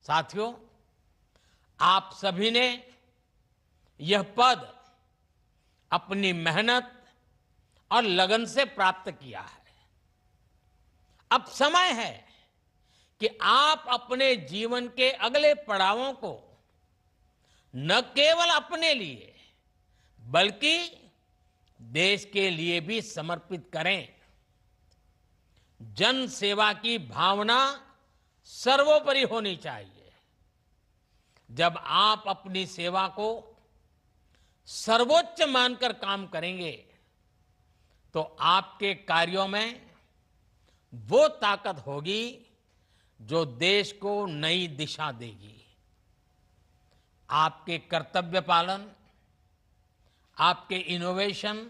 साथियों, आप सभी ने यह पद अपनी मेहनत और लगन से प्राप्त किया है। अब समय है कि आप अपने जीवन के अगले पड़ावों को न केवल अपने लिए बल्कि देश के लिए भी समर्पित करें। जन सेवा की भावना सर्वोपरि होनी चाहिए। जब आप अपनी सेवा को सर्वोच्च मानकर काम करेंगे तो आपके कार्यों में वो ताकत होगी जो देश को नई दिशा देगी। आपके कर्तव्य पालन, आपके इनोवेशन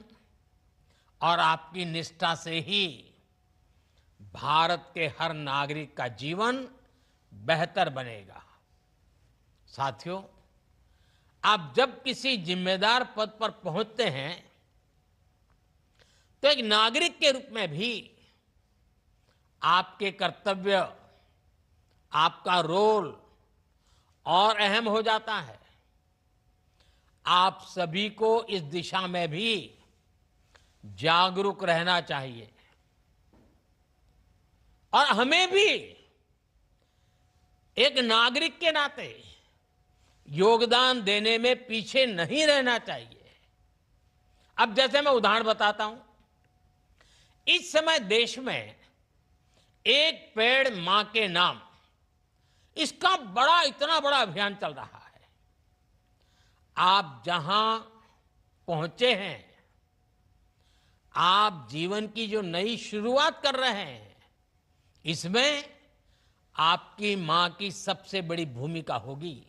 और आपकी निष्ठा से ही भारत के हर नागरिक का जीवन बेहतर बनेगा। साथियों, आप जब किसी जिम्मेदार पद पर पहुंचते हैं तो एक नागरिक के रूप में भी आपके कर्तव्य, आपका रोल और अहम हो जाता है। आप सभी को इस दिशा में भी जागरूक रहना चाहिए और हमें भी एक नागरिक के नाते योगदान देने में पीछे नहीं रहना चाहिए। अब जैसे मैं उदाहरण बताता हूं, इस समय देश में एक पेड़ मां के नाम, इसका इतना बड़ा अभियान चल रहा है। आप जहां पहुंचे हैं, आप जीवन की जो नई शुरुआत कर रहे हैं, इसमें आपकी मां की सबसे बड़ी भूमिका होगी।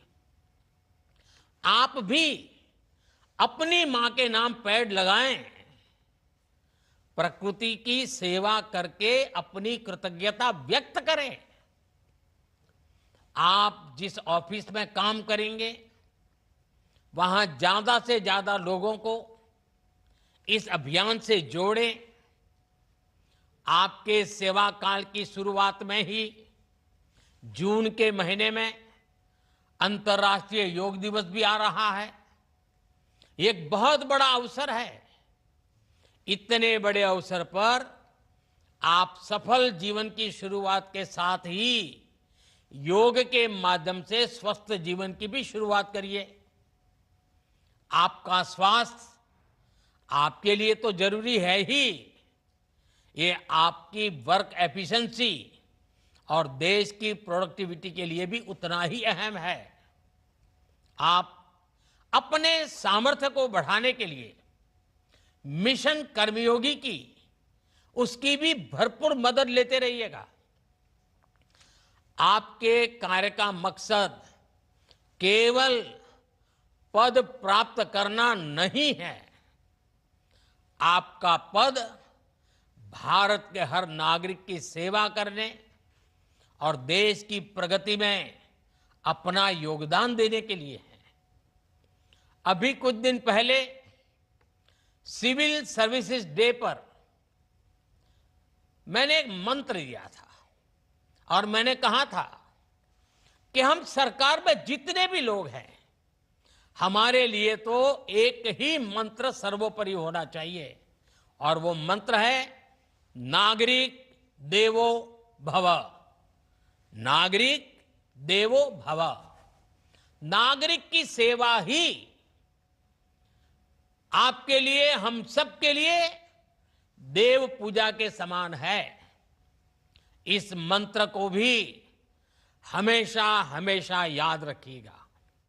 आप भी अपनी मां के नाम पेड़ लगाएं। प्रकृति की सेवा करके अपनी कृतज्ञता व्यक्त करें। आप जिस ऑफिस में काम करेंगे, वहां ज्यादा से ज्यादा लोगों को इस अभियान से जोड़ें। आपके सेवा काल की शुरुआत में ही जून के महीने में अंतर्राष्ट्रीय योग दिवस भी आ रहा है। एक बहुत बड़ा अवसर है। इतने बड़े अवसर पर आप सफल जीवन की शुरुआत के साथ ही योग के माध्यम से स्वस्थ जीवन की भी शुरुआत करिए। आपका स्वास्थ्य आपके लिए तो जरूरी है ही, ये आपकी वर्क एफिशिएंसी और देश की प्रोडक्टिविटी के लिए भी उतना ही अहम है। आप अपने सामर्थ्य को बढ़ाने के लिए मिशन कर्मयोगी की उसकी भी भरपूर मदद लेते रहिएगा। आपके कार्य का मकसद केवल पद प्राप्त करना नहीं है। आपका पद भारत के हर नागरिक की सेवा करने और देश की प्रगति में अपना योगदान देने के लिए है। अभी कुछ दिन पहले सिविल सर्विसेज डे पर मैंने एक मंत्र दिया था और मैंने कहा था कि हम सरकार में जितने भी लोग हैं, हमारे लिए तो एक ही मंत्र सर्वोपरि होना चाहिए और वो मंत्र है नागरिक देवो भव। नागरिक देवो भव। नागरिक की सेवा ही आपके लिए, हम सब के लिए देव पूजा के समान है। इस मंत्र को भी हमेशा हमेशा याद रखिएगा।